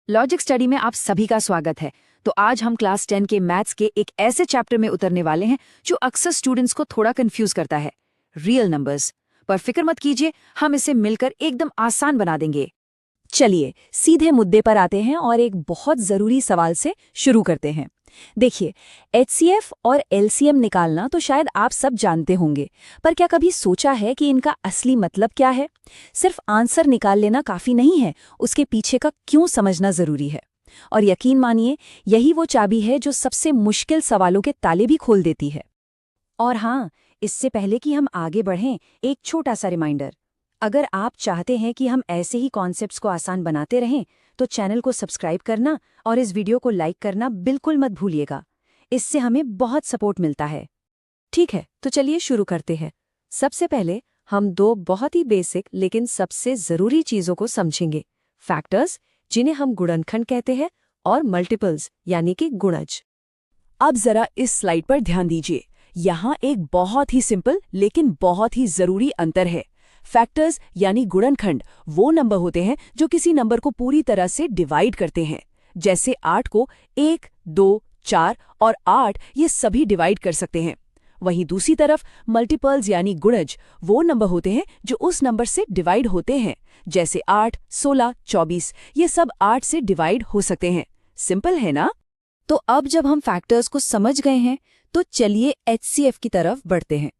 Logic study में आप सभी का स्वागत है। तो आज हम क्लास 10 के मैथ्स के एक ऐसे चैप्टर में उतरने वाले हैं जो अक्सर स्टूडेंट्स को थोड़ा कंफ्यूज करता है, रियल नंबर्स। पर फिक्र मत कीजिए, हम इसे मिलकर एकदम आसान बना देंगे। चलिए सीधे मुद्दे पर आते हैं और एक बहुत ज़रूरी सवाल से शुरू करते हैं। देखिए, एचसीएफ और एलसीएम निकालना तो शायद आप सब जानते होंगे, पर क्या कभी सोचा है कि इनका असली मतलब क्या है? सिर्फ आंसर निकाल लेना काफ़ी नहीं है, उसके पीछे का क्यों समझना ज़रूरी है। और यकीन मानिए, यही वो चाबी है जो सबसे मुश्किल सवालों के ताले भी खोल देती है। और हाँ, इससे पहले कि हम आगे बढ़ें, एक छोटा सा रिमाइंडर। अगर आप चाहते हैं कि हम ऐसे ही कॉन्सेप्ट्स को आसान बनाते रहें, तो चैनल को सब्सक्राइब करना और इस वीडियो को लाइक करना बिल्कुल मत भूलिएगा। इससे हमें बहुत सपोर्ट मिलता है। ठीक है, तो चलिए शुरू करते हैं। सबसे पहले हम दो बहुत ही बेसिक लेकिन सबसे ज़रूरी चीज़ों को समझेंगे। फैक्टर्स, जिन्हें हम गुणनखंड कहते हैं, और मल्टीपल्स यानी कि गुणज। अब ज़रा इस स्लाइड पर ध्यान दीजिए। यहाँ एक बहुत ही सिंपल लेकिन बहुत ही ज़रूरी अंतर है। फैक्टर्स यानी गुणनखंड वो नंबर होते हैं जो किसी नंबर को पूरी तरह से डिवाइड करते हैं। जैसे 8 को 1, 2, 4 और 8 ये सभी डिवाइड कर सकते हैं। वहीं दूसरी तरफ मल्टीपल्स यानी गुणज वो नंबर होते हैं जो उस नंबर से डिवाइड होते हैं। जैसे 8, 16, 24 ये सब 8 से डिवाइड हो सकते हैं। सिंपल है ना? तो अब जब हम फैक्टर्स को समझ गए हैं, तो चलिए एचसीएफ की तरफ बढ़ते हैं।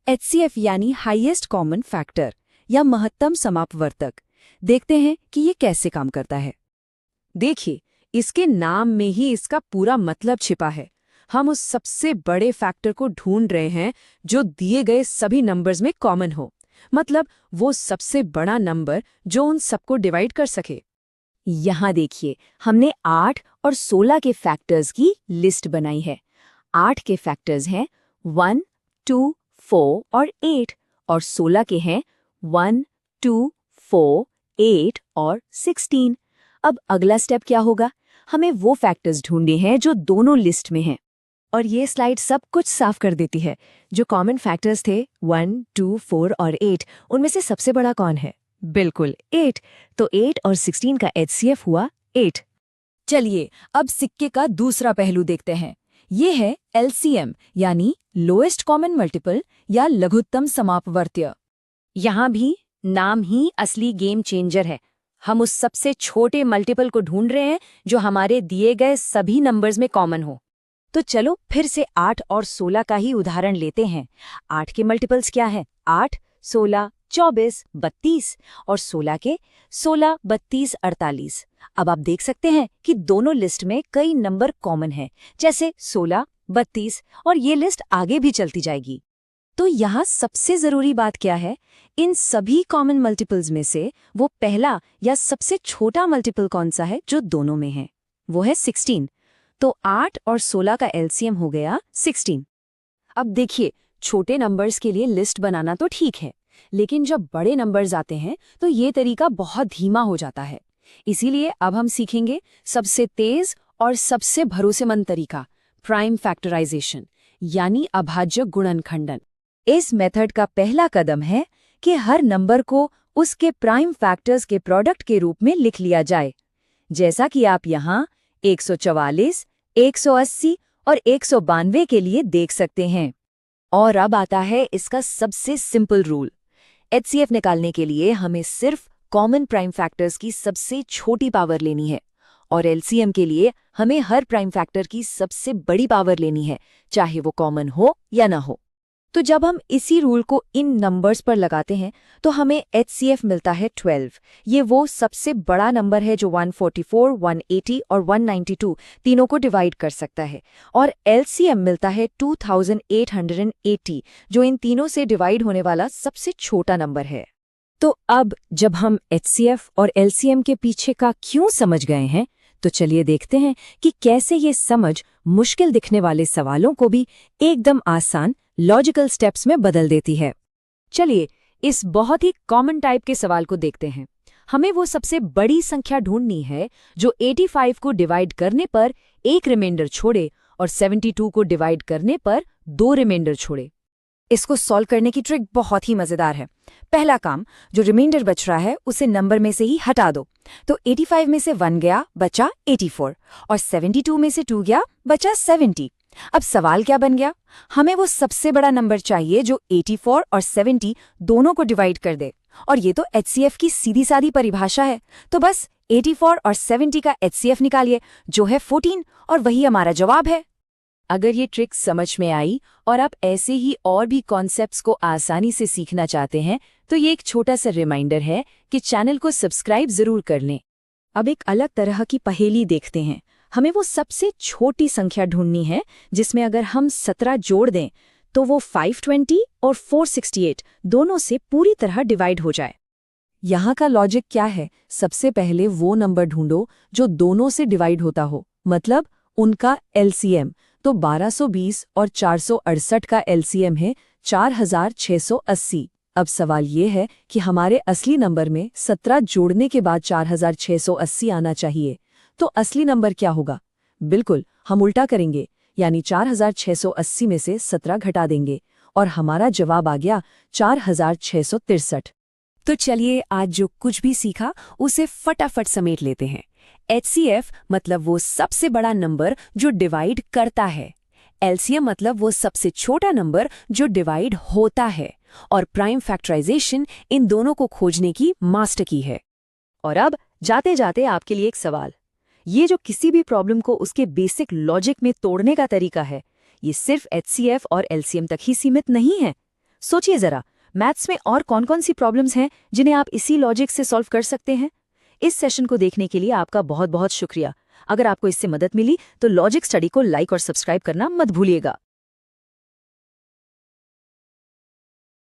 एचसीएफ यानी हाईएस्ट कॉमन फैक्टर या महत्तम समापवर्तक। देखते हैं कि ये कैसे काम करता है। देखिए, इसके नाम में ही इसका पूरा मतलब छिपा है। हम उस सबसे बड़े फैक्टर को ढूंढ रहे हैं जो दिए गए सभी नंबर्स में कॉमन हो। मतलब वो सबसे बड़ा नंबर जो उन सबको डिवाइड कर सके। यहाँ देखिए, हमने 8 और 16 के फैक्टर्स की लिस्ट बनाई है। 8 के फैक्टर्स हैं 1, 2, 4 और 8 और 16 के हैं 1, 2, 4, 8 और 16। अब अगला स्टेप क्या होगा? हमें वो फैक्टर्स ढूंढने हैं जो दोनों लिस्ट में हैं। और ये स्लाइड सब कुछ साफ कर देती है। जो कॉमन फैक्टर्स थे 1, 2, 4 और 8, उनमें से सबसे बड़ा कौन है? बिल्कुल 8। तो 8 और 16 का एचसीएफ हुआ 8। चलिए अब सिक्के का दूसरा पहलू देखते हैं। ये है एलसीएम यानी लोएस्ट कॉमन मल्टीपल या लघुत्तम समापवर्त्य। यहाँ भी नाम ही असली गेम चेंजर है। हम उस सबसे छोटे मल्टीपल को ढूंढ रहे हैं जो हमारे दिए गए सभी नंबर्स में कॉमन हो। तो चलो फिर से 8 और 16 का ही उदाहरण लेते हैं। 8 के मल्टीपल्स क्या है? 8, 16, 24, 32 और 16 के 16, 32, 48। अब आप देख सकते हैं कि दोनों लिस्ट में कई नंबर कॉमन हैं, जैसे 16, 32 और ये लिस्ट आगे भी चलती जाएगी। तो यहाँ सबसे ज़रूरी बात क्या है? इन सभी कॉमन मल्टीपल्स में से वो पहला या सबसे छोटा मल्टीपल कौन सा है जो दोनों में है? वो है 16। तो 8 और 16 का एलसीएम हो गया 16। अब देखिए, छोटे नंबर्स के लिए लिस्ट बनाना तो ठीक है, लेकिन जब बड़े नंबर्स आते हैं तो ये तरीका बहुत धीमा हो जाता है। इसीलिए अब हम सीखेंगे सबसे तेज और सबसे भरोसेमंद तरीका, प्राइम फैक्टराइजेशन यानी अभाज्य गुणनखंडन। इस मेथड का पहला कदम है कि हर नंबर को उसके प्राइम फैक्टर्स के प्रोडक्ट के रूप में लिख लिया जाए। जैसा कि आप यहाँ 144, 180 और 192 के लिए देख सकते हैं। और अब आता है इसका सबसे सिंपल रूल। एचसीएफ निकालने के लिए हमें सिर्फ कॉमन प्राइम फैक्टर्स की सबसे छोटी पावर लेनी है, और एलसीएम के लिए हमें हर प्राइम फैक्टर की सबसे बड़ी पावर लेनी है, चाहे वो कॉमन हो या ना हो। तो जब हम इसी रूल को इन नंबर्स पर लगाते हैं तो हमें एचसीएफ मिलता है 12। ये वो सबसे बड़ा नंबर है जो 144, 180 और 192 तीनों को डिवाइड कर सकता है। और एलसीएम मिलता है 2880, जो इन तीनों से डिवाइड होने वाला सबसे छोटा नंबर है। तो अब जब हम एचसीएफ और एलसीएम के पीछे का क्यों समझ गए हैं, तो चलिए देखते हैं कि कैसे ये समझ मुश्किल दिखने वाले सवालों को भी एकदम आसान लॉजिकल स्टेप्स में बदल देती है। चलिए इस बहुत ही कॉमन टाइप के सवाल को देखते हैं। हमें वो सबसे बड़ी संख्या ढूंढनी है जो 85 को डिवाइड करने पर एक रिमाइंडर छोड़े और 72 को डिवाइड करने पर 2 रिमाइंडर छोड़े। इसको सॉल्व करने की ट्रिक बहुत ही मजेदार है। पहला काम, जो रिमाइंडर बच रहा है उसे नंबर में से ही हटा दो। तो 85 में से 1 गया, बचा 84, और 72 में से 2 गया, बचा 70। अब सवाल क्या बन गया? हमें वो सबसे बड़ा नंबर चाहिए जो 84 और 70 दोनों को डिवाइड कर दे। और ये तो HCF की सीधी सादी परिभाषा है। तो बस 84 और 70 का HCF निकालिए, जो है 14, और वही हमारा जवाब है। अगर ये ट्रिक समझ में आई और आप ऐसे ही और भी कॉन्सेप्ट्स को आसानी से सीखना चाहते हैं, तो ये एक छोटा सा रिमाइंडर है कि चैनल को सब्सक्राइब जरूर कर लें। अब एक अलग तरह की पहेली देखते हैं। हमें वो सबसे छोटी संख्या ढूंढनी है जिसमें अगर हम 17 जोड़ दें तो वो 520 और 468 दोनों से पूरी तरह डिवाइड हो जाए। यहाँ का लॉजिक क्या है? सबसे पहले वो नंबर ढूंढो जो दोनों से डिवाइड होता हो, मतलब उनका LCM। तो 1220 और 468 का LCM है 4680। अब सवाल ये है कि हमारे असली नंबर में 17 जोड़ने के बाद 4680 आना चाहिए। तो असली नंबर क्या होगा? बिल्कुल, हम उल्टा करेंगे, यानी 4680 में से 17 घटा देंगे और हमारा जवाब आ गया 4663। तो चलिए आज जो कुछ भी सीखा उसे फटाफट समेट लेते हैं। HCF मतलब वो सबसे बड़ा नंबर जो डिवाइड करता है, LCM मतलब वो सबसे छोटा नंबर जो डिवाइड होता है, और प्राइम फैक्टराइजेशन इन दोनों को खोजने की मास्टर की है। और अब जाते जाते आपके लिए एक सवाल, ये जो किसी भी प्रॉब्लम को उसके बेसिक लॉजिक में तोड़ने का तरीका है, ये सिर्फ HCF और LCM तक ही सीमित नहीं है। सोचिए जरा, मैथ्स में और कौन कौन सी प्रॉब्लम्स हैं जिन्हें आप इसी लॉजिक से सॉल्व कर सकते हैं। इस सेशन को देखने के लिए आपका बहुत बहुत शुक्रिया। अगर आपको इससे मदद मिली तो लॉजिक स्टडी को लाइक और सब्सक्राइब करना मत भूलिएगा।